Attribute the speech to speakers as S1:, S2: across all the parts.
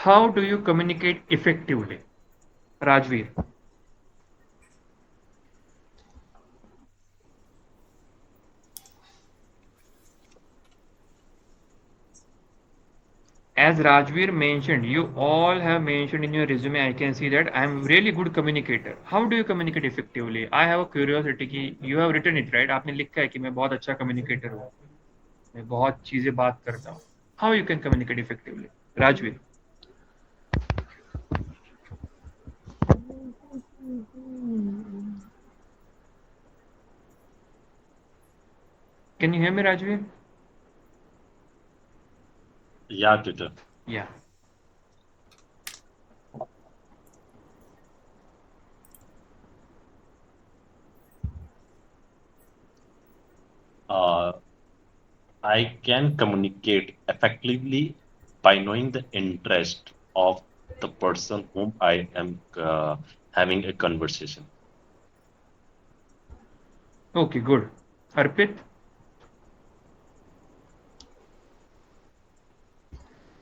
S1: How do you communicate effectively? Rajveer. As Rajveer mentioned, you all have mentioned in your resume, I can see that I'm really good communicator. How do you communicate effectively? I have a curiosity कि you have written it, right? आपने लिखा है कि मैं बहुत अच्छा communicator हूँ, मैं बहुत चीजें बात करता हूँ. How you can communicate effectively? Rajveer, can you hear me, Rajveer?
S2: Yeah, Twitter.
S1: Yeah.
S2: Uh, I can communicate effectively by knowing the interest of the person whom I am having a conversation.
S1: Okay, good. Arpit,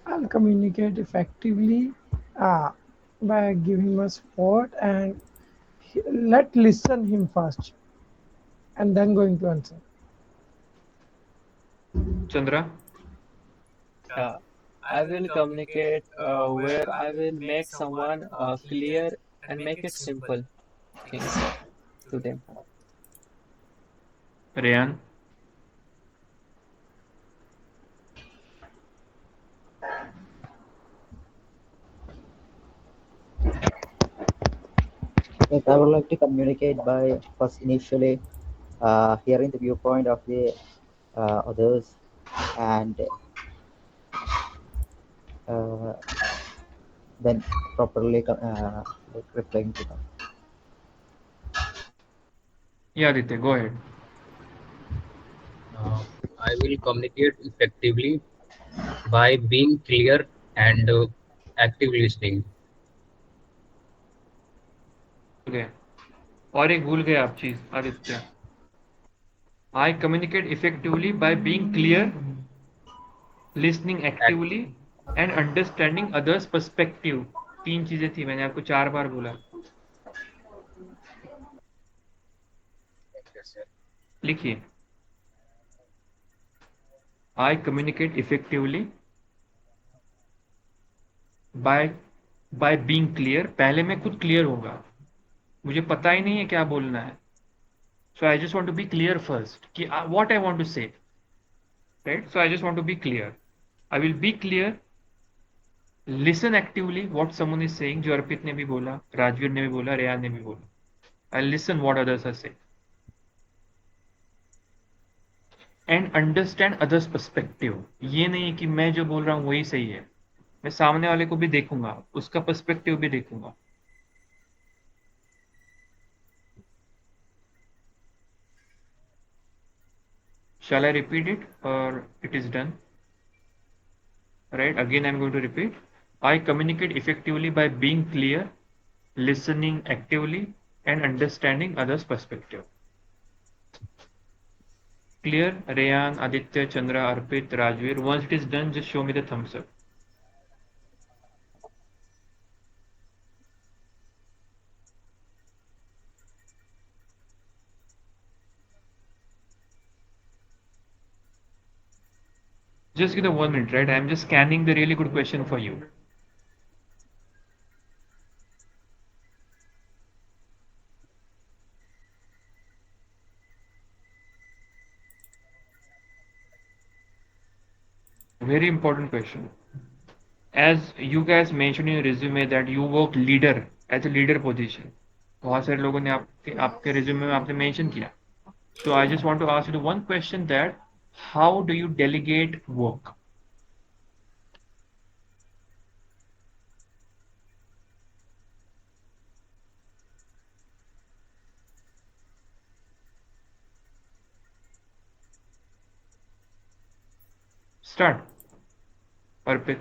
S3: I'll communicate effectively uh, by giving him a support and let listen him first and then going to answer.
S1: Chandra.
S4: Yeah, I will communicate where I will make someone clear and make it simple things to them.
S1: Rayan.
S5: Yes, I would like to communicate by first initially hearing the viewpoint of the others and uh, then properly like replying to them.
S1: Yeah, Aditya, go ahead.
S6: Uh, I will communicate effectively by being clear and active listening.
S1: भूल गए. और एक भूल गए आप चीज, Aditya. I communicate effectively by being clear, listening
S6: Act,
S1: actively, and understanding others' perspective. तीन चीजें थी, मैंने आपको 4 बार बोला. लिखिए. I communicate effectively by being clear. पहले मैं खुद क्लियर होगा, मुझे पता ही नहीं है क्या बोलना है. So I just want to be clear first कि what I want to say, right? So I just want to be clear. I will be clear, listen actively what someone is saying, जो अर्पित ने भी बोला, राजवीर ने भी बोला, Ryan ने भी बोला. I'll listen what others are saying and understand others perspective. ये नहीं है कि मैं जो बोल रहा हूँ वही सही है, मैं सामने वाले को भी देखूंगा, उसका पर्सपेक्टिव भी देखूंगा. Shall I repeat it or it is done? Right, again I'm going to repeat. I communicate effectively by being clear, listening actively, and understanding others perspective. Clear? Rayan, Aditya, Chandra, Arpit, Rajveer. Once it is done, just show me the thumbs up. Just give the 1 minute, right? I'm just scanning the really good question for you. Very important question. As you guys mentioned in your resume that you work leader as a leader position. बहुत सारे लोगों ने आपके resume में आपने mention किया. So I just want to ask you the one question that how do you delegate work? Start. Arpit,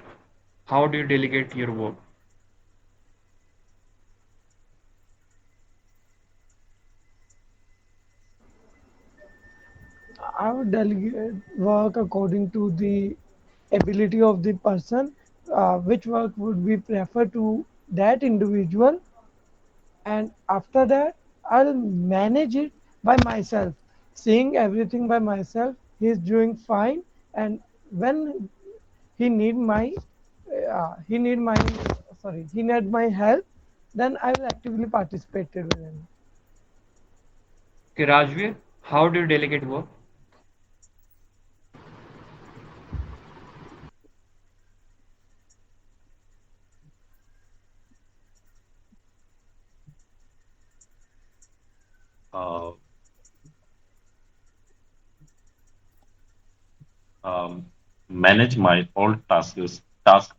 S1: how do you delegate your work?
S3: I would delegate work according to the ability of the person which work would be preferred to that individual, and after that I'll manage it by myself, seeing everything by myself. He's doing fine, and when he need my he need my he need my help, then I will actively participate with him.
S1: Okay, Rajveer, how do you delegate work?
S2: Uh, um, Manage my all task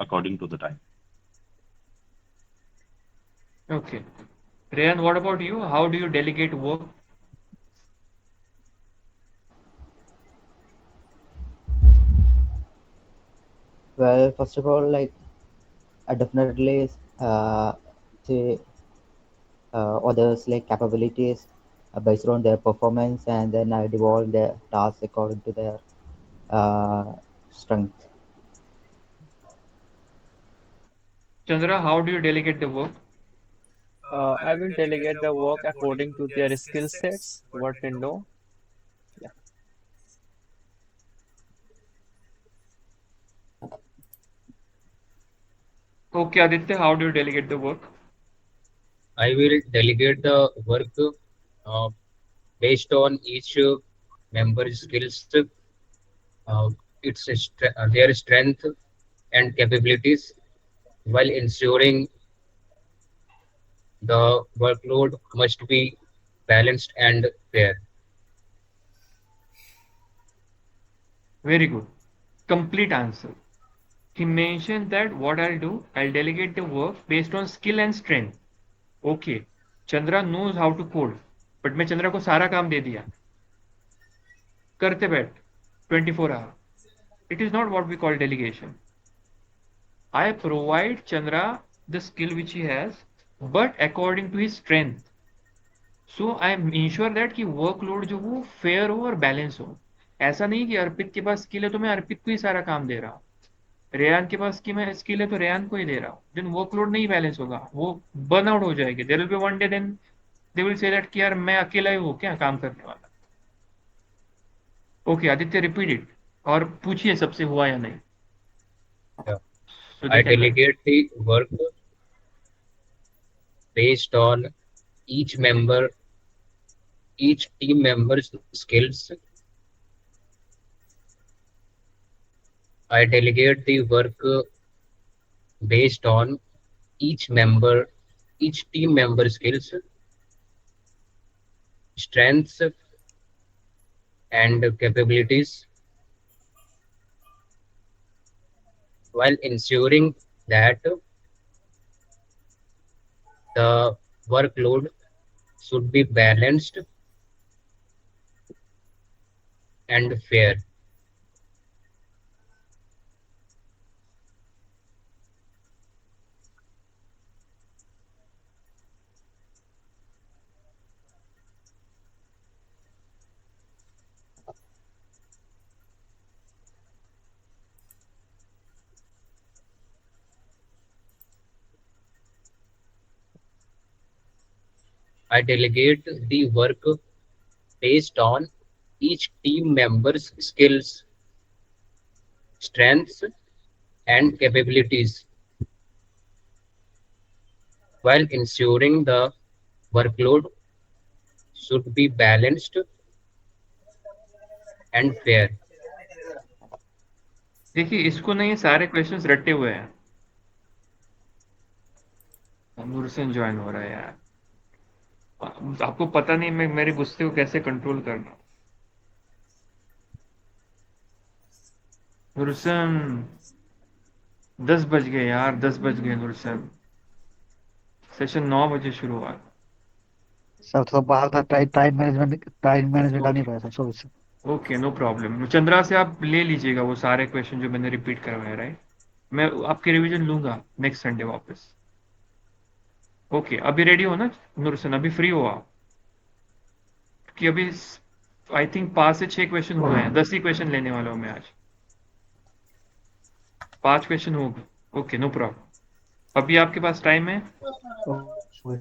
S2: according to the time.
S1: Okay. Rayan, what about you? How do you delegate work?
S5: Well, first of all, like I definitely see others like capabilities based on their performance, and then I devolve their tasks according to their uh, strength.
S1: Chandra, how do you delegate the work?
S4: I will delegate the work according to their skill sets, what they know. Yeah.
S1: Okay, Aditya, how do you delegate the work?
S6: I will delegate the work uh, based on each member's skills, their strength and capabilities, while ensuring the workload must be balanced and fair.
S1: Very good. Complete answer. He mentioned that what I'll do, I'll delegate the work based on skill and strength. Okay. Chandra knows how to code, but मैं चंद्रा को सारा काम दे दिया करते बैठ 24 hour. It is not what we call delegation. I provide Chandra the skill which he has, but according to his strength. So I ensure that कि workload जो वो फेयर हो और बैलेंस हो. ऐसा नहीं कि अर्पित के पास स्किल है तो मैं अर्पित को ही सारा काम दे रहा हूँ. रेयान के पास स्किल है तो रेयान को ही दे रहा हूँ. देन वर्कलोड नहीं बैलेंस होगा, वो बर्न आउट हो जाएगी. There will be one day then they will say that कि यार मैं अकेला ही हूँ क्या काम करने वाला. ओके आदित्य, रिपीट इट और पूछिए सबसे हुआ या नहीं.
S6: Yeah.
S1: So they
S6: I
S1: can write.
S6: delegate the work based on each member, each team member's skills. I delegate the work based on each team member skills, strengths, and capabilities, while ensuring that the workload should be balanced and fair. I delegate the work based on each team member's skills, strengths, and capabilities, while ensuring the workload should be balanced and fair.
S1: देखिए इसको नहीं, सारे questions रटे हुए हैं. नूरसन join हो रहा है यार. आपको पता नहीं मैं मेरे गुस्से को कैसे कंट्रोल करना. नूरसन 10 बज गए यार, 10 बज गए नूरसन. सेशन 9 बजे शुरू हुआ.
S7: सर थोड़ा बाहर था, टाइम मैनेजमेंट आ नहीं पाया था, sorry sir.
S1: Okay, no problem. Chandra से आप ले लीजिएगा वो सारे क्वेश्चन जो मैंने रिपीट करवाए, राइट. मैं आपकी रिवीजन लूंगा नेक्स्ट संडे वापस. ओके, अभी रेडी हो ना नूरसन, अभी फ्री हो आप? कि अभी आई थिंक 5 से 6 क्वेश्चन हुए हैं, 10 ही क्वेश्चन लेने वाला हूँ मैं आज. 5 क्वेश्चन हो गए. Okay, no problem. अभी आपके पास टाइम है?
S7: Okay.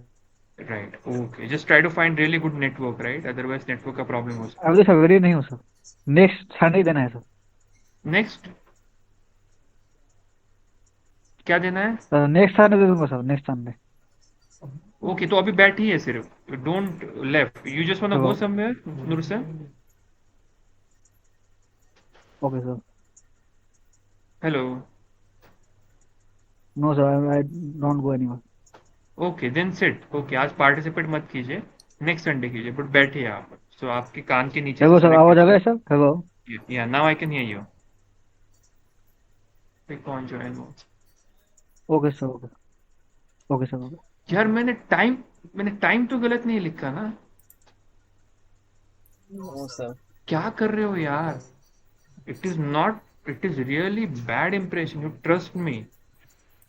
S1: Right, okay, just try to find really good network, right, otherwise network का प्रॉब्लम हो सकता
S7: अगले फरवरी नहीं हो सर, नेक्स्ट संडे देना है सर।
S1: है। नेक्स्ट क्या देना है?
S7: नेक्स्ट संडे दे दूंगा सर, नेक्स्ट संडे।
S1: ओके, तो अभी बैठिए सिर्फ, don't left, you just want to go
S7: hello.
S1: Somewhere, Nursan?
S7: Okay sir.
S1: Hello.
S7: No sir, I don't go anywhere.
S1: Okay, then sit. Okay, आज पार्टिसिपेट मत कीजिए, नेक्स्ट संडे कीजिए, but बैठिए आप। सो आपके कान के नीचे से
S7: हेलो सर,
S1: सिलेक्ट
S7: आवाज आ रहा है सर? हेलो।
S1: या now I can hear you. कौन ज्वाइन हो?
S7: Okay sir, okay. Okay sir, okay.
S1: यार मैंने टाइम तो गलत नहीं लिखा ना?
S4: No, sir.
S1: क्या कर रहे हो यार? It is not, it is really bad impression, you trust me.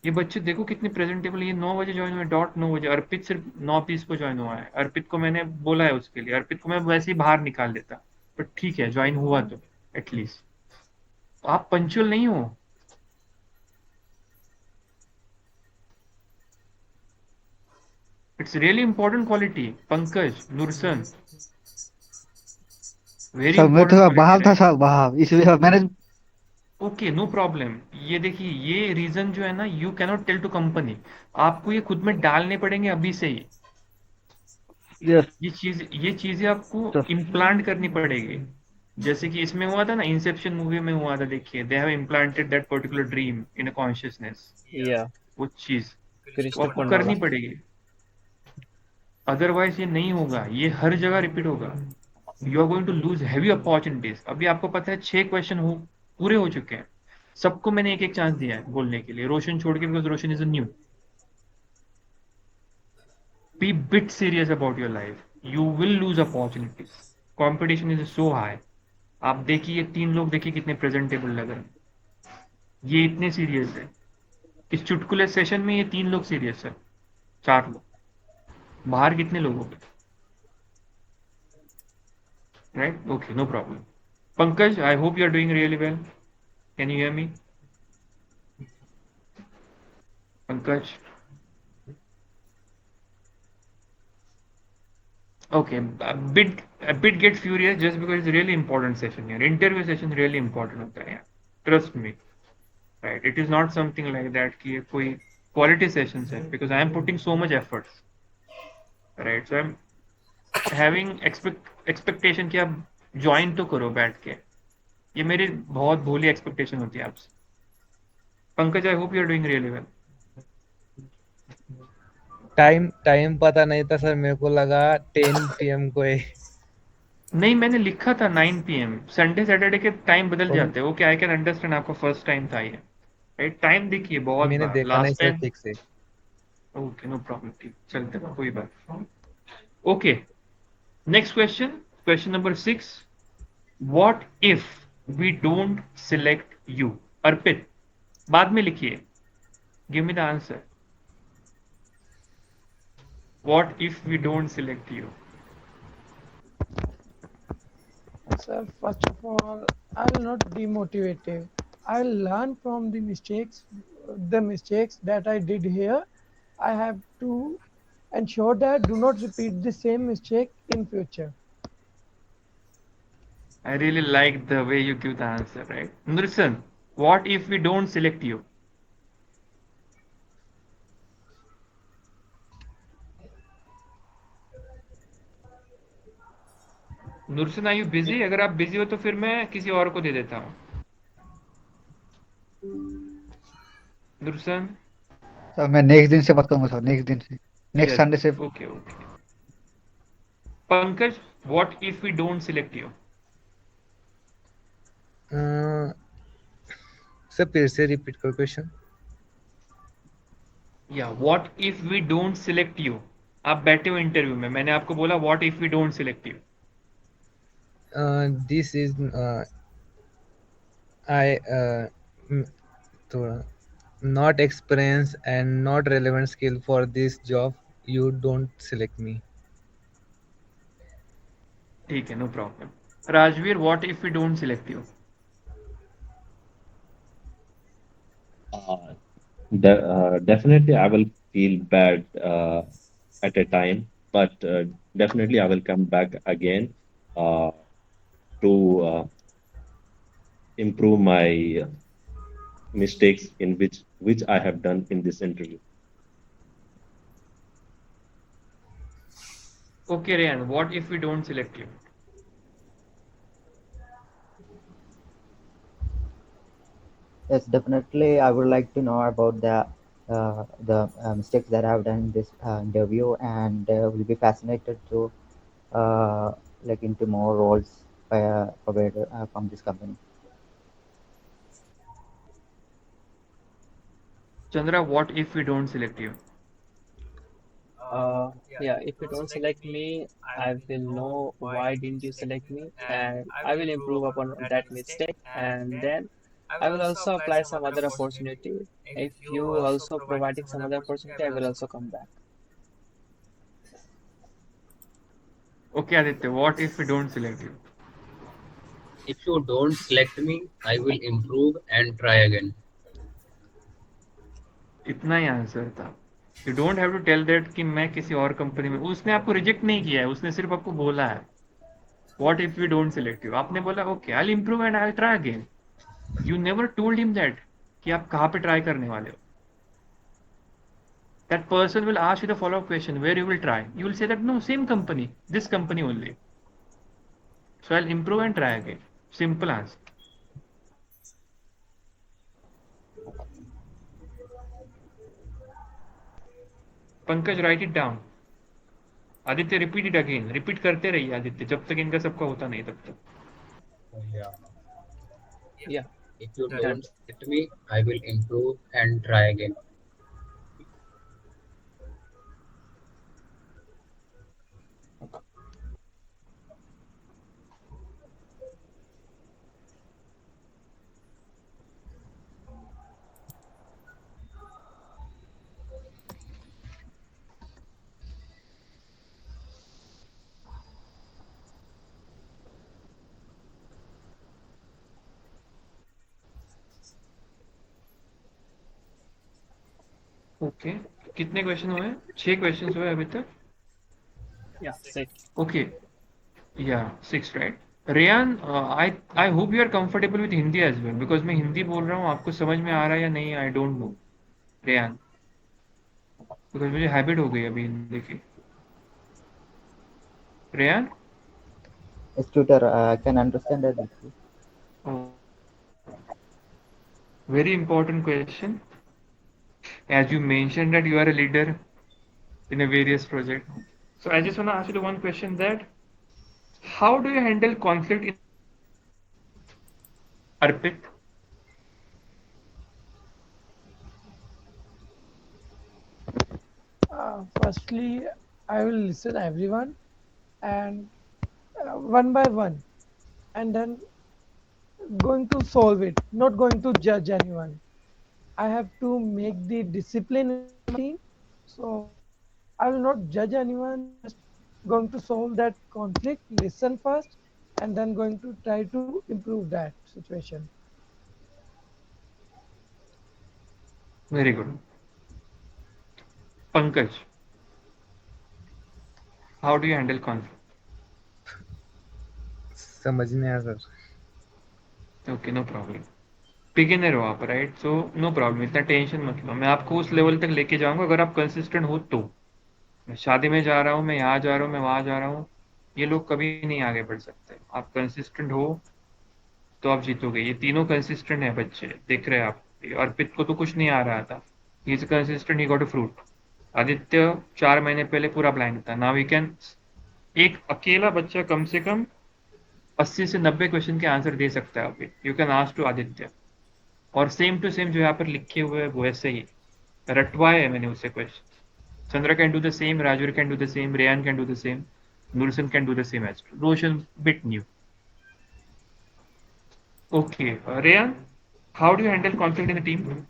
S1: ये बच्चे देखो कितने प्रेजेंटेबल, ये 9 बजे ज्वाइन हुए, डॉट 9 बजे। अर्पित सिर्फ 9:30 को ज्वाइन हुआ है। अर्पित को मैंने बोला है उसके लिए, अर्पित को मैं वैसे ही बाहर निकाल देता, बट ठीक है, ज्वाइन हुआ तो एटलीस्ट। आप पंचुअल नहीं हो। It's really important quality, Pankaj, Nursan, very
S7: sir मैं
S1: इंपॉर्टेंट
S7: थोड़ा
S1: क्वालिटी,
S7: बाहर था
S1: राइट?
S7: सर, बाहर, इसलिए मैंने।
S1: Okay, no problem. ये देखिए, ये रीजन जो है ना, you cannot tell to company, आपको ये खुद में डालने पड़ेंगे अभी से ही।
S7: यस
S1: ये चीजें आपको
S7: सर।
S1: इम्प्लांट करनी पड़ेगी। जैसे कि इसमें हुआ था ना, इंसेप्शन मूवी में हुआ था, देखिए, they have implanted that particular dream in a consciousness.
S4: Yeah,
S1: वो चीज वो आपको
S4: Christopher
S1: करनी
S4: Nolan.
S1: पड़ेगी, अदरवाइज ये नहीं होगा, ये हर जगह रिपीट होगा। You are going to lose heavy opportunities. अभी आपको पता है 6 क्वेश्चन पूरे हो चुके हैं। सबको मैंने एक एक चांस दिया है बोलने के लिए, रोशन छोड़ के, because Roshan is a new. Be bit serious about your life, you will lose opportunities, competition is so high. आप देखिए, ये 3 लोग देखिए कितने प्रेजेंटेबल लग रहे हैं, ये इतने सीरियस है। इस चुटकुले सेशन में ये 3 लोग सीरियस है, 4 लोग, बाहर कितने लोग हो गए? Right, okay, no problem. Pankaj, I hope you are doing really well. Can you hear me? Pankaj, okay, a bit get furious just because it's a really important session here. Interview session really important होता है यार, trust me, right? It is not something like that कि ये कोई quality sessions है, because I am putting so much efforts, right? So I'm having expectation कि आप join तो करो बैठ के। ये मेरी बहुत भूली expectation होती है आपसे। Pankaj, I hope you are doing really well.
S8: Time time पता नहीं था सर, मेरे को लगा 10 PM को है।
S1: नहीं, मैंने लिखा था 9 PM, संडे सैटरडे के टाइम बदल
S8: तो
S1: जाते हैं। ओके, आई कैन अंडरस्टैंड, आपका फर्स्ट टाइम था ये, राइट? टाइम देखिए बहुत
S8: मैंने
S1: बार,
S8: देखा नहीं
S1: लास्ट
S8: सर
S1: टाइम।
S8: ठीक से।
S1: ओके, नो प्रॉब्लम, ठीक, चलते हैं, कोई बात। Okay, next question, question number 6। What if we don't select you? Arpit, बाद में लिखिए, give me the answer. What if we don't select you?
S3: Sir, first of all, I will not demotivate you. I will learn from the mistakes that I did here. I have to ensure that do not repeat the same mistake in future.
S1: I really like the way you give the answer, right? Nursan, what if we don't select you? Nursan, are you busy? अगर आप busy हो तो फिर मैं किसी और को दे देता हूँ। नुरसन,
S7: सर मैं नेक्स्ट दिन से बात करूंगा सर, नेक्स्ट दिन से, नेक्स्ट
S1: चल,
S7: संडे से।
S1: Okay okay. Pankaj, what if we don't select you?
S8: Sir फिर से रिपीट करो क्वेश्चन।
S1: या what if we don't select you? आप बैठे हो इंटरव्यू में, मैंने आपको बोला what if we don't select you?
S8: This is I थोड़ा not experience and not relevant skill for this job, you don't select me.
S1: ठीक है, no problem. Rajveer, what if we don't select you?
S2: Definitely, I will feel bad at a time, but definitely I will come back again uh, to improve my mistakes in which I have done in this interview.
S1: Okay, Ryan, what if we don't select you?
S5: Yes, definitely. I would like to know about the mistakes that I have done in this interview, and will be fascinated to like into more roles provided from this company.
S1: Chandra, what if we don't select you?
S4: Yeah, if you don't select me, I will know why didn't you select me, and I will improve upon that mistake, and then I will also apply some other opportunity. If you also providing some other opportunity, I will also come back.
S1: Okay, Aditya, what if we don't select you?
S6: If you don't select me, I will improve and try again.
S1: इतना ही answer था. You don't have to tell that कि मैं किसी और company में. उसने आपको रिजेक्ट नहीं किया है, उसने सिर्फ आपको बोला है what if we don't select you. आपने बोला okay I will improve and I will try again. You never told him that कि आप कहाँ पे ट्राई करने वाले हो. That person will ask you the follow-up question where you will try. You will say that no, same company, this company only. So I'll improve and try again. Simple answer. Pankaj, write it down. Aditya repeat it again. Repeat करते रहिए आदित्य जब तक इनका सबका होता नहीं तब तक.
S6: Yeah.
S4: Yeah,
S6: If you
S4: done.
S6: don't select me, I will improve and try again.
S1: Okay. कितने क्वेश्चन हुए? 6 क्वेश्चन हुए अभी तक.
S4: Yeah, six.
S1: ओके. या 6 right. Reyan, I hope you are comfortable with Hindi as well because मैं हिंदी बोल रहा हूँ. आपको समझ में आ रहा है या नहीं I don't know. Reyan, because मुझे हैबिट हो गई अभी हिंदी की. Reyan.
S5: Yes, tutor, I can understand that.
S1: Very important question. As you mentioned that you are a leader in a various project. So I just want to ask you the one question that how do you handle conflict in Arpit?
S3: Firstly, I will listen everyone and one by one, and then going to solve it, not going to judge anyone. I have to make the discipline in my team, so I will not judge anyone. Just going to solve that conflict, listen first, and then going to try to improve that situation.
S1: Very good. Pankaj, how do you handle conflict?
S8: समझ नहीं आया sir.
S1: Okay, no problem. Beginner हो आप, right? So no problem, इतना tension मत लो. मैं आपको उस लेवल तक लेके जाऊंगा अगर आप कंसिस्टेंट हो तो. मैं शादी में जा रहा हूँ, मैं यहाँ जा रहा हूँ, मैं वहां जा रहा हूँ, ये लोग कभी नहीं आगे बढ़ सकते. आप कंसिस्टेंट हो तो आप जीतोगे. ये तीनों कंसिस्टेंट है बच्चे, दिख रहे हैं आप. अर्पित को तो कुछ नहीं आ रहा था. He is consistent, he got a fruit. Aditya 4 महीने पहले पूरा ब्लैंक था. Now we can. एक अकेला बच्चा कम से कम 80 से 90 क्वेश्चन के आंसर दे सकता है अभी. You can ask to Aditya. और सेम टू सेम जो यहाँ पर लिखे हुए हैं वो ऐसे ही रटवाए है मैंने उसे question. Chandra can do the same, Raju can do the same, Reyan can do the same, Nursen can do the same as well. Roshan bit new. Okay, Rayan, how do you handle conflict in the team?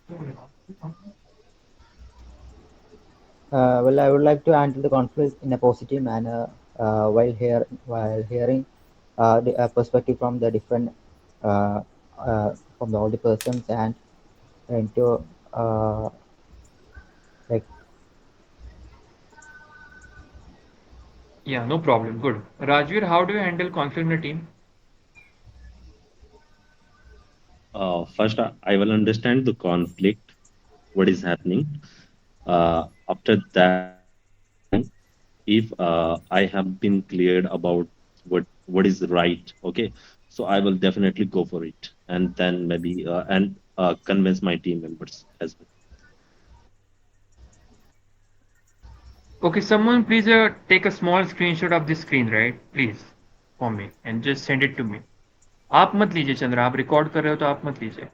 S5: Well, I would like to handle the conflict in a positive manner while hearing the perspective from the different uh, from all the persons and trying to Like,
S1: Yeah, no problem. Good. Rajveer, how do you handle conflict in a team?
S2: First, I will understand the conflict, what is happening. After that, if I have been cleared about what is right, okay, so I will definitely go for it, and then maybe and convince my team members as well.
S1: Okay, someone please take a small screenshot of this screen, right? Please, for me, and just send it to me. आप मत लीजिए चंद्रा, आप record कर रहे हो तो आप मत लीजिए.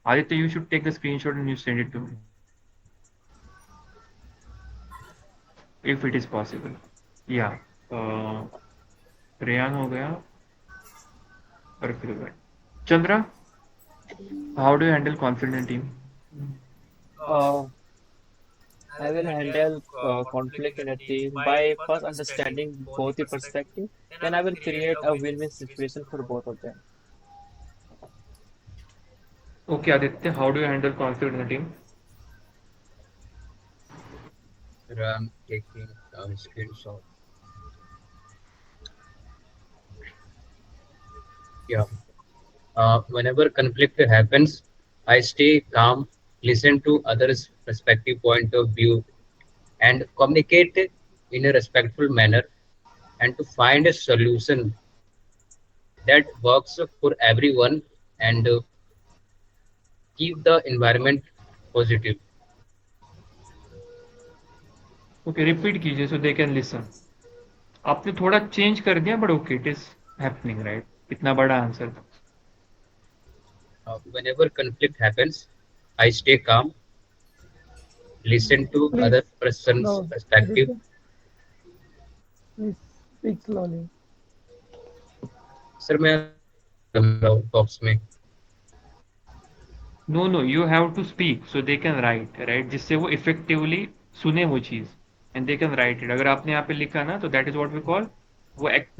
S1: Aditya, you should take the screenshot and you send it to me if it is possible. Yeah. uh, Reyan हो गया और फिर गए. Chandra, how do you handle conflict in team?
S4: Uh, I will handle conflict in a team by first understanding both the perspective. Then I will create a win-win situation for both of them.
S1: Okay, Aditya, how do you handle conflict in a team?
S6: Sir, I'm taking screenshot. Yeah. Whenever conflict happens, I stay calm, listen to others' perspective point of view, and communicate in a respectful manner, and to find a solution that works for everyone, and keep the environment positive.
S1: Okay, repeat कीजिए so they can listen. आपने थोड़ा change कर दिया, but okay, it is happening, right? इतना बड़ा answer था.
S6: Whenever conflict happens, I stay calm, listen to
S3: Please
S6: other person's
S3: slow.
S6: perspective.
S3: Aditya, please speak slowly.
S6: Sir मैं box में.
S1: No, no, you have to speak so they can write, right? जिससे वो effectively सुने वो चीज़ and they can write it. अगर आपने यहाँ पे लिखा ना तो that is what we call,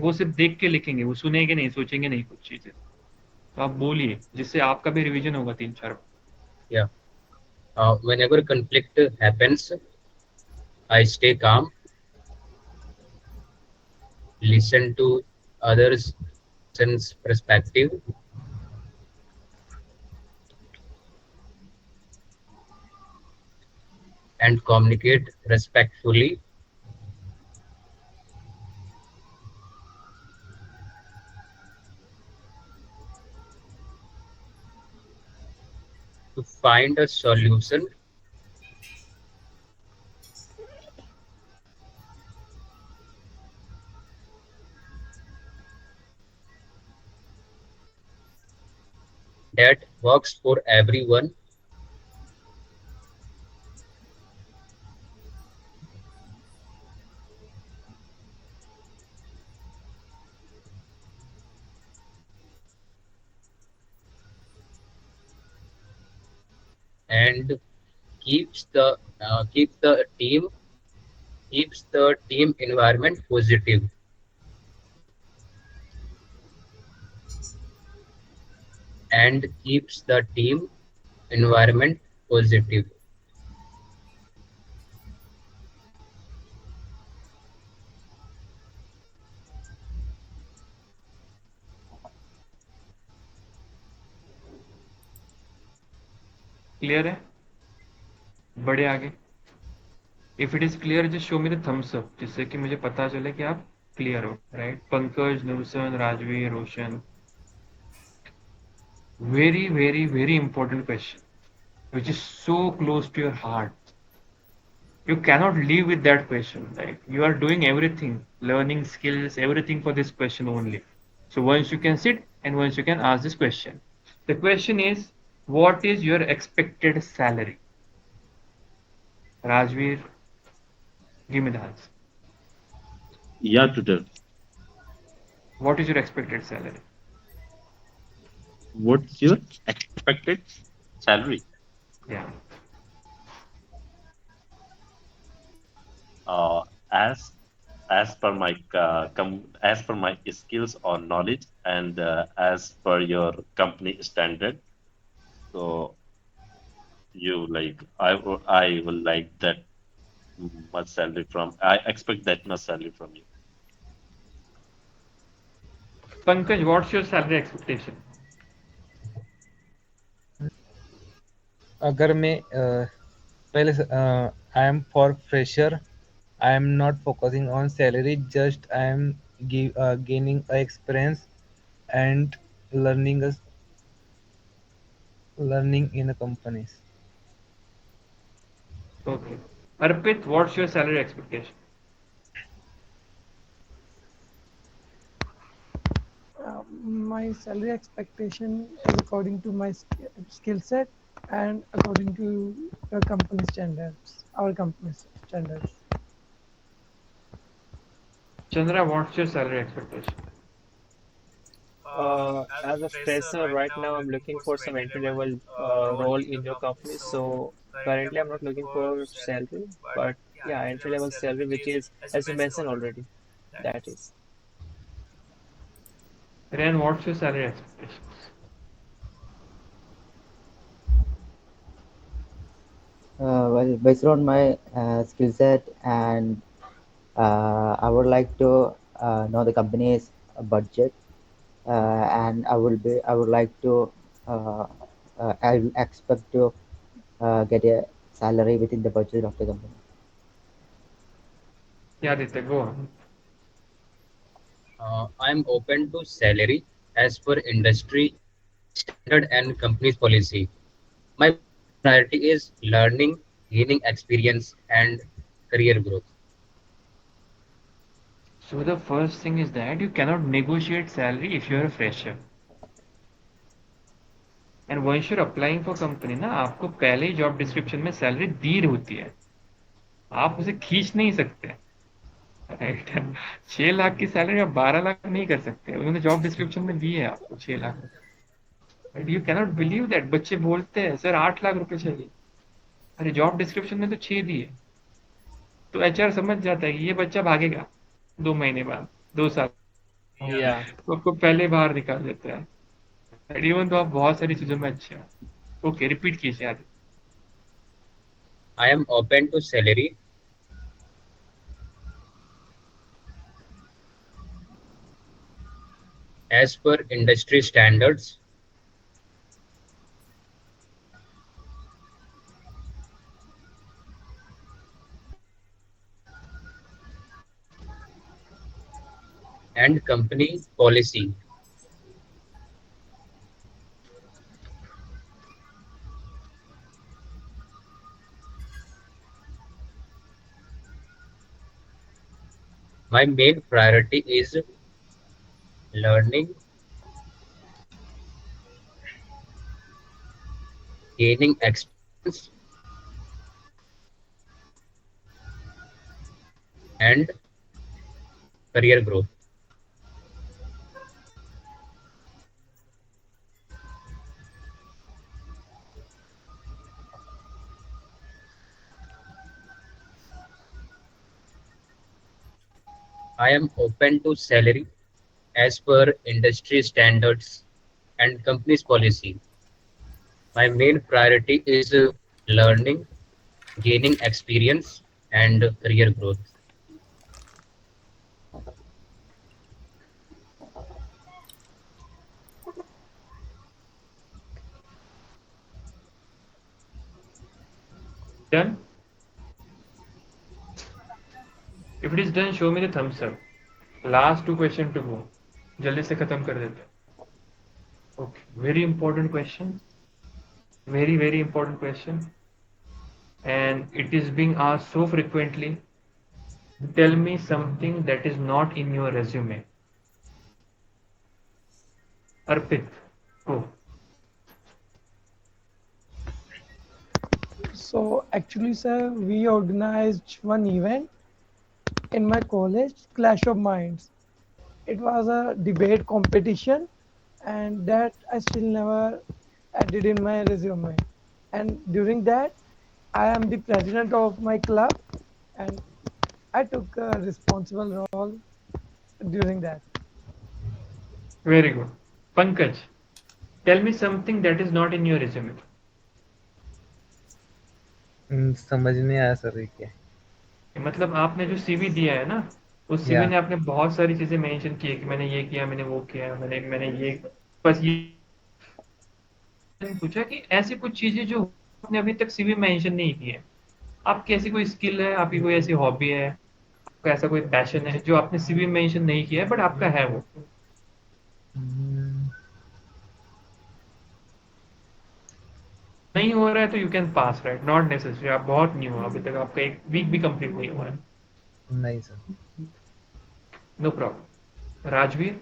S1: वो सिर्फ देख के लिखेंगे, वो सुनेंगे नहीं, सोचेंगे नहीं कुछ चीज़ें. तो आप बोलिए जिससे आपका भी रिवीजन होगा 3-4 बार.
S6: Yeah. Whenever conflict happens, I stay calm, listen to others' perspective, and communicate respectfully, to find a solution that works for everyone, and keeps the keep the team keeps the team environment positive, and keeps the team environment positive.
S1: Clear है? बढ़े आगे. If it is clear just show me the thumbs up, जिससे कि मुझे पता चले कि आप क्लियर हो, right? Pankaj, Nusan, Rajveer, Roshan. Very very very important question which is so close to your heart. You cannot live with that question. Like you are doing everything, learning skills, everything for this question only. So once you can sit and once you can ask this question. The question is, what is your expected salary? Rajveer, give me the answer.
S2: Yeah, tutor.
S1: What is your expected salary?
S2: What's your expected salary?
S1: Yeah.
S2: Uh, as as per my skills or knowledge, and as per your company standard. So you like I will like that much salary from. I expect that much salary from you.
S1: Pankaj, what's your salary expectation?
S8: अगर मैं पहले I am for fresher. I am not focusing on salary. Just I am gaining a experience and learning a, learning in a companies.
S1: Okay. Arpit, what's your salary expectation?
S3: My salary expectation is according to my skill set and according to the company standards, our company's standards.
S1: Chandra, what's your salary expectation?
S4: As a fresher, right now I'm looking for some entry level role in your company. So currently I'm not looking for salary, but yeah, entry level salary, which is as you mentioned already, that is.
S1: Ryan, what's your salary expectations?
S5: Well, based on my skill set and I would like to know the company's budget, and I would like to uh, I will expect to get a salary within the budget of the company.
S1: Yeah, Aditya, go on.
S6: I'm open to salary as per industry standard and company's policy. My main priority is learning, gaining experience, and career growth.
S1: So the first thing is that you cannot negotiate salary if you're a fresher. And once you're applying for company ना आपको पहले ही job description में salary दी होती है, आप उसे खींच नहीं सकते, राइट? 6 लाख की सैलरी आप 12 लाख नहीं कर सकते, उन्होंने जॉब डिस्क्रिप्शन में दी है आपको 6 lakh. But you cannot believe that बच्चे बोलते हैं सर 8 लाख रुपए चाहिए, अरे जॉब डिस्क्रिप्शन में तो 6 दिए। तो एचआर समझ जाता है कि ये बच्चा भागेगा 2 महीने बाद, 2 साल,
S4: Yeah,
S1: तो आपको पहले बाहर निकाल देता है। इवन तो आप बहुत सारी चीजों में अच्छे हैं। ओके, रिपीट कीजिए याद।
S6: I am open to salary as per industry standards and company policy. My main priority is learning, gaining experience, and career growth. I am open to salary as per industry standards and company's policy. My main priority is learning, gaining experience, and career growth.
S1: Done? If it is done show me the thumbs up. Last 2 question to go, जल्दी से खत्म कर देते हैं। Okay, very important question, very very important question, and it is being asked so frequently. Tell me something that is not in your resume. Arpit, go.
S3: So actually, sir, we organized one event in my college, Clash of Minds. It was a debate competition, and that I still never added in my resume. And during that, I am the president of my club, and I took a responsible role during that.
S1: Very good. Pankaj, tell me something that is not in your resume.
S8: समझ नहीं आया sir ये क्या है?
S1: मतलब आपने जो CV दिया है ना, उस सीवी
S8: Yeah.
S1: ने आपने बहुत सारी चीजें मेंशन की है कि मैंने ये किया, मैंने वो किया, मैंने मैंने ये, बस ये मैंने पूछा कि ऐसी कुछ चीजें जो आपने अभी तक सीवी मेंशन नहीं की है। आपकी ऐसी कोई स्किल है, आपकी कोई ऐसी हॉबी है, आपका ऐसा कोई पैशन है जो आपने सीवी में मेंशन नहीं किया है बट आपका है वो।
S8: Mm,
S1: नहीं हो रहा है तो you can pass, right, not necessary, आप बहुत न्यू हो, अभी तक आपका एक वीक भी कंप्लीट नहीं हुआ है।
S8: नहीं sir.
S1: No problem. Rajveer,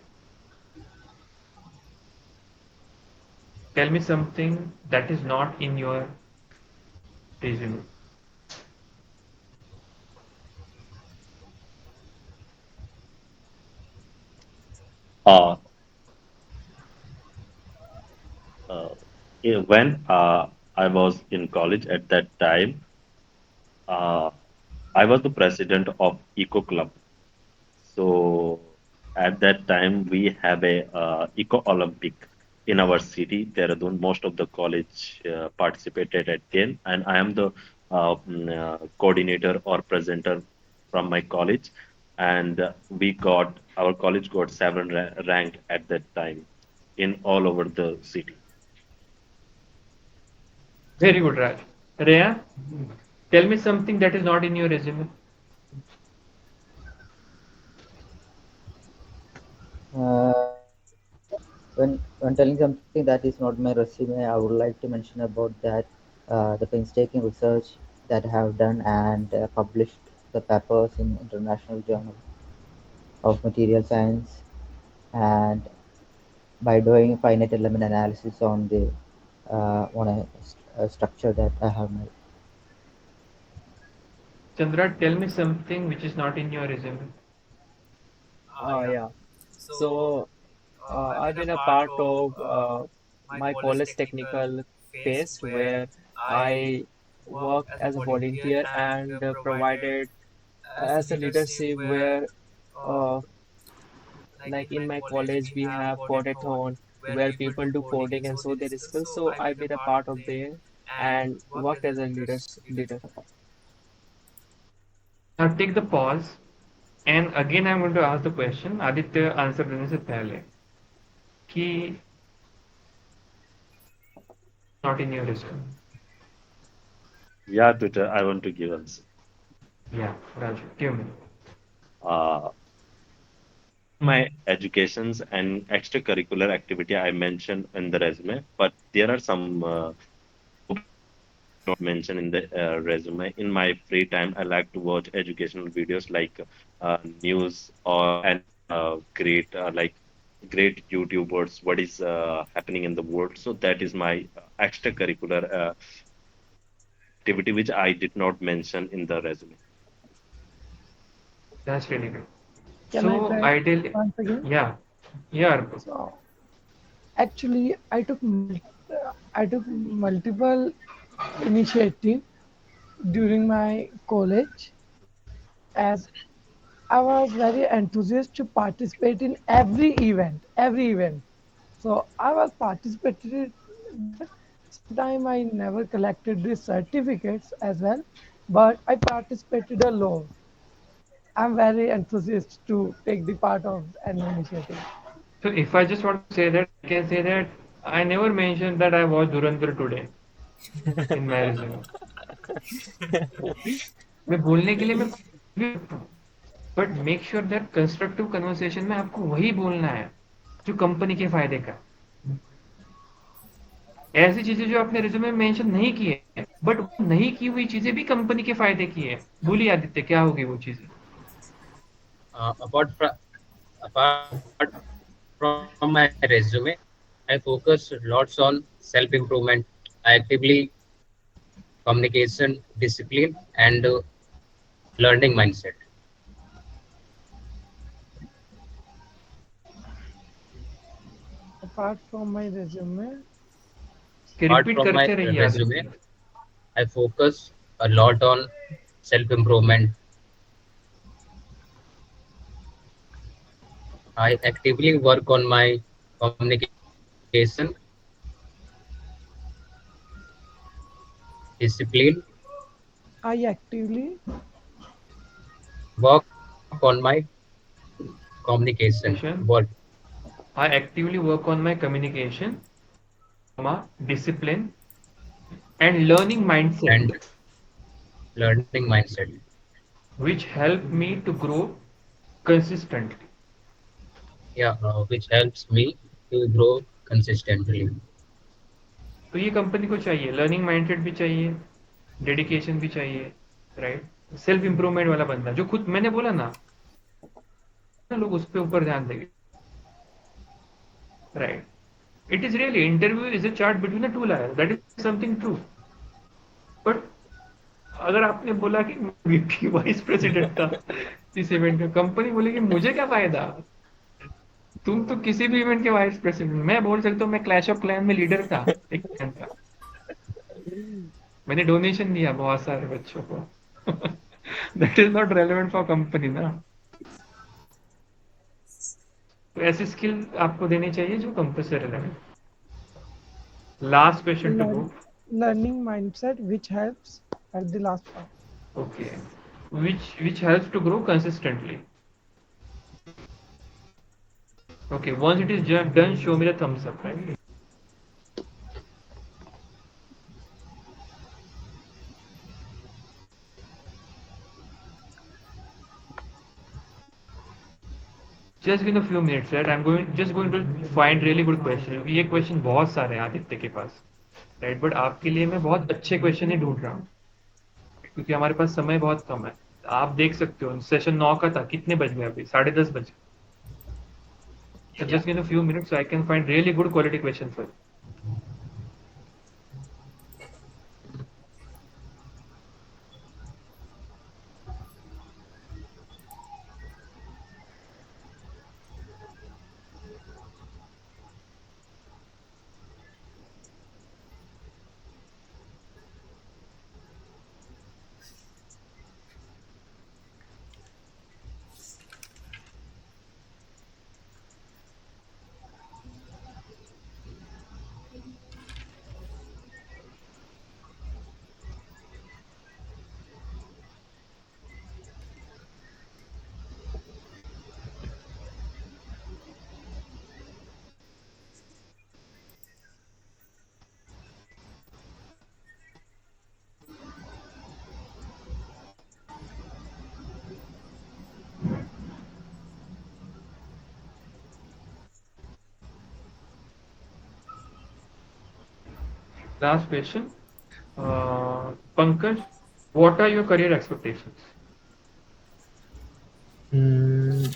S1: tell me something that is not in your resume.
S2: Uh, uh, when I was in college at that time, uh, I was the president of Eco Club. So at that time, we have a Eco Olympic in our city, Dehradun. Most of the college participated at then, and I am the coordinator or presenter from my college. And we got our college got seven rank at that time in all over the city.
S1: Very good, Raj. Rhea, tell me something that is not in your resume.
S5: Uh, when telling something that is not my resume, I would like to mention about that the painstaking research that I have done and published the papers in International Journal of Material Science, and by doing finite element analysis on the a structure that I have made.
S1: Chandra, tell me something which is not in your resume.
S4: Yeah. So I've been a part of my college technical phase where I worked as a volunteer and provided as a leadership where uh, like in my college we have codeathon where people do coding and show their skills. So I've been a part of there and worked as a leader.
S1: Now take the pause, and again I'm going to ask the question. Aditya answer देने से पहले कि not in your resume.
S2: Yeah, Twitter, I want to give answer.
S1: Yeah, Raju, give me.
S2: Uh, my educations and extracurricular activity I mentioned in the resume, but there are some not mentioned in the resume. In my free time, I like to watch educational videos like news or any great YouTubers. What is happening in the world? So that is my extracurricular activity, which I did not mention in the resume.
S1: That's really good.
S3: Can I
S1: So
S3: try
S1: ideally,
S3: once again?
S1: yeah, yeah, Arpit.
S3: So actually, I took multiple initiative during my college, as I was very enthusiastic to participate in every event. So I was participated there. Sometime I never collected the certificates as well, but I participated a lot. I'm very enthusiastic to take the part of an initiative.
S1: So if I just want to say that, I can say that I never mentioned that I watched Dhurandhar today in my resume. मैं बोलने के लिए मैं but make sure that constructive conversation में आपको वही बोलना है जो कंपनी के फायदे का। ऐसी चीजें जो आपने रिज्यूमे में मेंशन नहीं की है बट नहीं की हुई चीजें भी कंपनी के फायदे की है, बोलिए आदित्य क्या होगी वो चीजें।
S6: Apart from my resume, I focus lots on self-improvement. I actively communication, discipline, and learning mindset.
S3: Apart from my resume,
S1: कि
S6: Apart
S1: रिपीट
S6: from my
S1: करते रहिए
S6: resume,
S1: Aditya.
S6: I focus a lot on self-improvement. I actively work on my communication, discipline,
S3: I actively
S6: work on my communication.
S1: Communication.
S6: What?
S1: I actively work on my communication, discipline, and learning mindset,
S6: And learning mindset.
S1: which help me to grow consistently.
S6: Yeah, which helps me to grow consistently.
S1: तो ये company को चाहिए, learning mindset भी चाहिए, dedication भी चाहिए, right? Self improvement वाला बंदा जो खुद, मैंने बोला ना, लोग उस पे ऊपर ध्यान देंगे, right? It is really, interview is a chart between the two lawyers, that is something true. But अगर आपने बोला कि वीपी वाइस प्रेसिडेंट था इस इवेंट का, कंपनी बोलेगी मुझे क्या फायदा, तुम तो किसी भी इवेंट के वाइस प्रेसिडेंट. मैं बोल सकता हूँ मैं क्लैश ऑफ क्लैन में लीडर था एक घंटा, मैंने डोनेशन दिया बहुत सारे बच्चों को. That is not relevant for company ना. तो ऐसी स्किल आपको देनी चाहिए जो कंपनी से relevant. Last question to go.
S3: Learn, learning mindset, which helps at the last part.
S1: Okay. which helps to grow consistently. Okay, once it is done, show me the thumbs up, right? Just in a few minutes, right? I'm going to find really good question. ये question बहुत सारे हैं आदित्य के पास, right? But आपके लिए मैं बहुत अच्छे क्वेश्चन ही ढूंढ रहा हूँ, क्योंकि हमारे पास समय बहुत कम है. आप देख सकते हो सेशन 9 का था, कितने बज गए अभी? 10:30 बजे. So just in a few minutes, so I can find really good quality questions for you. Last question. Pankaj, what are your career expectations?
S8: Hmm,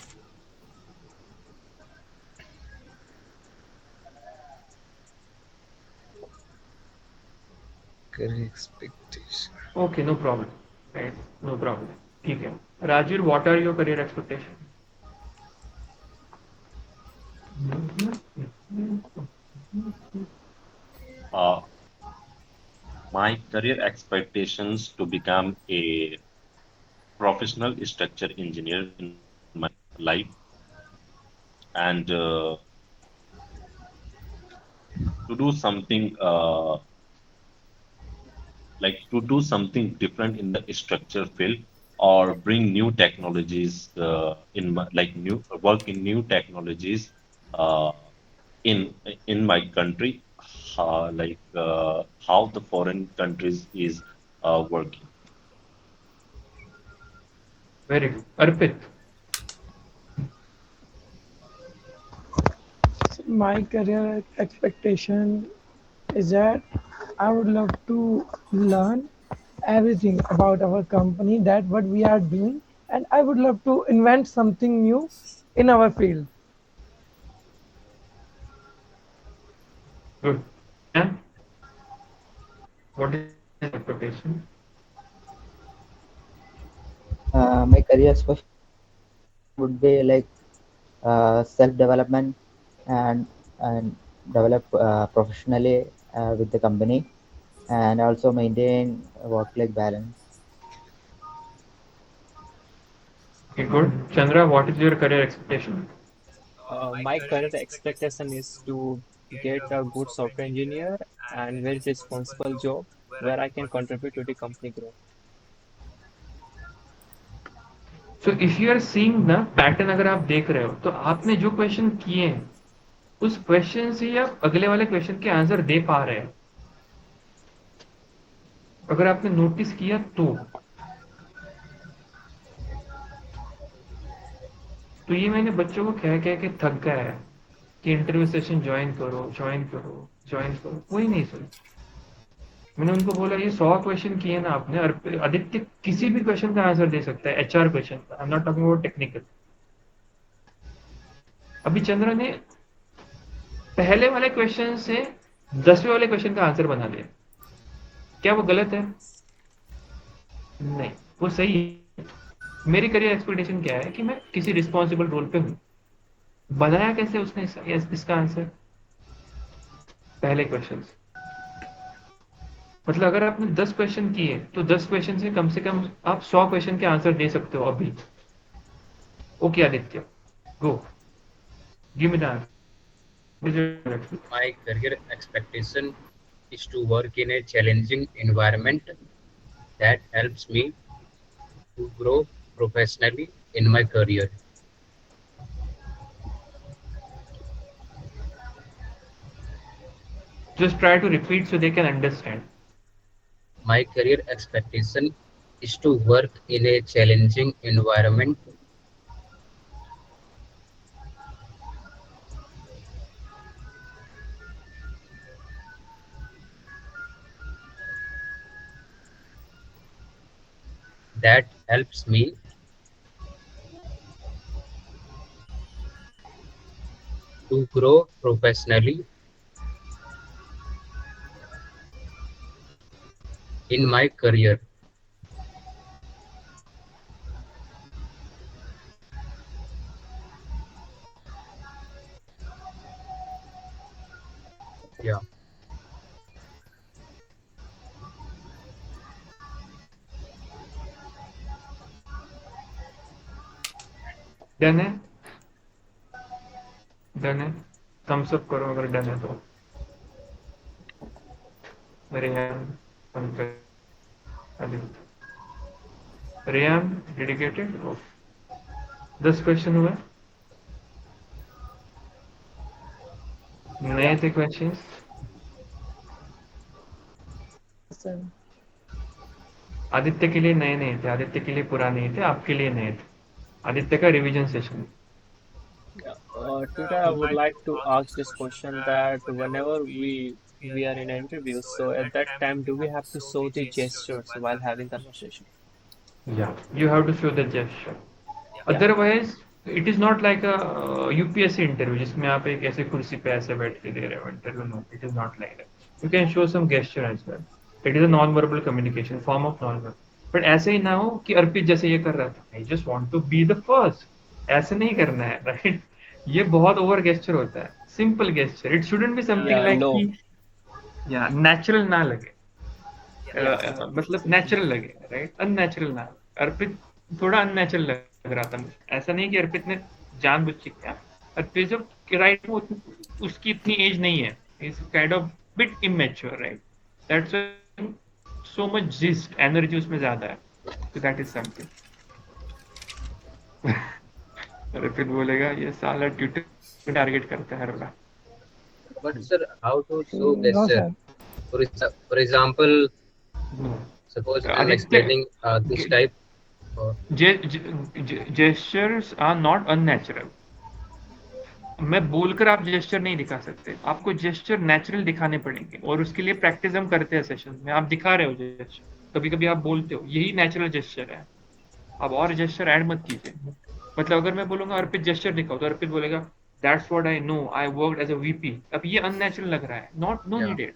S8: career expectation.
S1: Okay, no problem. Right, no problem. ठीक है. Rajir, what are your career expectations?
S2: Uh, my career expectations to become a professional structure engineer in my life and to do something like to do something different in the structure field or bring new technologies like new work in new technologies uh, in in my country how the foreign countries is working.
S1: Very good. Arpit.
S3: My career expectation is that I would love to learn everything about our company, that what we are doing, and I would love to invent something new in our field.
S1: Good. And what is your expectation?
S5: My career would be like self-development and develop professionally with the company and also maintain work-life balance.
S1: Okay, good. Chandra, what is your career expectation?
S4: My current expectation is to get a good software engineer and very responsible job where I can contribute to the company growth.
S1: So if you are seeing ना pattern, अगर आप देख रहे हो तो आपने जो question किए हैं उस क्वेश्चन से आप अगले वाले क्वेश्चन के आंसर दे पा रहे हैं, अगर आपने नोटिस किया तो ये मैंने बच्चों को कह कह के थक गया है कि इंटरव्यू सेशन ज्वाइन करो ज्वाइन करो ज्वाइन करो, कोई नहीं सुन। मैंने उनको बोला ये 100 क्वेश्चन किए ना आपने, और आदित्य किसी भी क्वेश्चन का आंसर दे सकता है, एचआर क्वेश्चन का, I am not talking about technical. अभी चंद्र ने पहले वाले क्वेश्चन से 10वें वाले क्वेश्चन का आंसर बना दिया, क्या वो गलत है? नहीं, वो सही है। मेरी करियर एक्सपेक्टेशन क्या है कि मैं किसी रिस्पॉन्सिबल रोल पे हूं। बनाया कैसे उसने इसका आंसर पहले क्वेश्चन से। मतलब अगर आपने 10 क्वेश्चन किए तो 10 क्वेश्चन से कम आप 100 क्वेश्चन के आंसर दे सकते हो अभी। Okay Aditya, go, give me the answer.
S6: My career expectation is to work in a challenging environment that helps me to grow professionally in my career.
S1: Just try to repeat so they can understand.
S6: My career expectation is to work in a challenging environment that helps me to grow professionally in my career. Yeah.
S1: Done है? Done है? Thums up करो अगर done है तो। Rehan, Pankaj, Aditya. Rehan dedicated. 10 question हुए, नए
S4: Yeah.
S1: थे question.
S3: Sir.
S1: Aditya के लिए नए नहीं थे, आदित्य के लिए पुराने थे, आपके लिए नए थे। आदित्य का revision session.
S4: Yeah. Tutor, I would like to ask this question that whenever we are in an interview, so at that time, do we have to show the gestures while having conversation?
S1: Yeah, you have to show the gesture.
S4: Yeah.
S1: Otherwise, it is not like a UPSC interview जिसमें आप एक ऐसे कुर्सी पे ऐसे बैठ के दे रहे हो interview. No, it is not like that. You can show some gesture as well. It is a non-verbal communication, form of non-verbal. But ऐसे ही ना हो कि अर्पित जैसे ये कर रहा था, I just want to be the first. ऐसे नहीं करना है, right? ये बहुत ओवर गेस्चर होता है। Simple gesture, it shouldn't be something
S4: Yeah.
S1: Like
S4: No.
S1: कि या नेचुरल ना लगे,
S4: Yeah.
S1: मतलब नेचुरल लगे, राइट? अननेचुरल ना। अर्पित थोड़ा अननेचुरल लग रहा था मुझे। ऐसा नहीं कि अर्पित ने जानबूझ के किया। अर्पित जब राइट में उसकी इतनी एज नहीं है, is kind of bit immature, right? That's so much gist energy उसमें ज्यादा है, so that is something. अर्पित बोलेगा ये साला ट्यूटर टारगेट करता है हर बार।
S6: But sir, how to show
S3: No,
S6: gesture?
S3: sir.
S6: For example,
S1: No.
S6: suppose I'm
S1: आदित्य,
S6: explaining this type. Uh,
S1: gestures are not unnatural. मैं बोलकर आप जेस्चर नहीं दिखा सकते, आपको जेस्चर नेचुरल दिखाने पड़ेंगे, और उसके लिए प्रैक्टिस हम करते हैं सेशन में। आप दिखा रहे हो जेस्चर, कभी कभी आप बोलते हो, यही नेचुरल जेस्चर है। अब और जेस्चर ऐड मत कीजिए। मतलब अगर मैं बोलूंगा अर्पित जेस्चर दिखाओ, तो अर्पित बोलेगा that's what I know, I worked as a VP. अब ये अननेचुरल लग रहा है, not no
S6: yeah.
S1: Needed,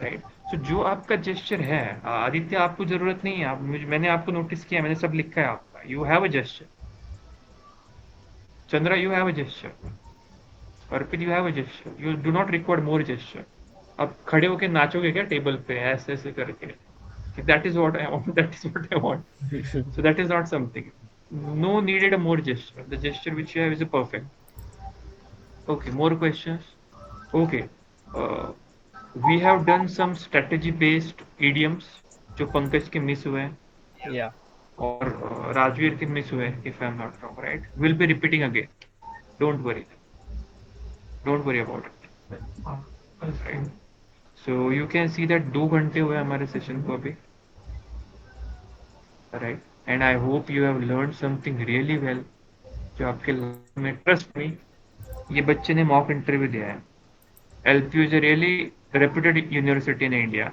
S1: right? So जो आपका जेस्चर है, आदित्य आपको जरूरत नहीं है। मैंने आपको नोटिस किया, मैंने सब लिखा है आपका। You have a gesture. Chandra, you have a gesture. Arpit, you have a gesture. You do not require more gesture. अब खड़े होके नाचोगे क्या टेबल पे ऐसे ऐसे करके? That is what I want. That is what I want. So that is not something. No needed a more gesture. The gesture which you have is perfect. Okay, more questions. Okay, uh, we have done some strategy based idioms जो पंकज के miss हुए हैं।
S4: Yeah.
S1: और राजवीर के miss हुए, if I am not wrong, right? Will be repeating again, don't worry, don't worry about it, right? So you can see that 2 घंटे हुए हमारे सेशन को अभी, right? And I hope you have learn something really well, जो आपके life में, trust me, ये बच्चे ने मॉक इंटरव्यू दिया है। LPU is a really reputed university in India.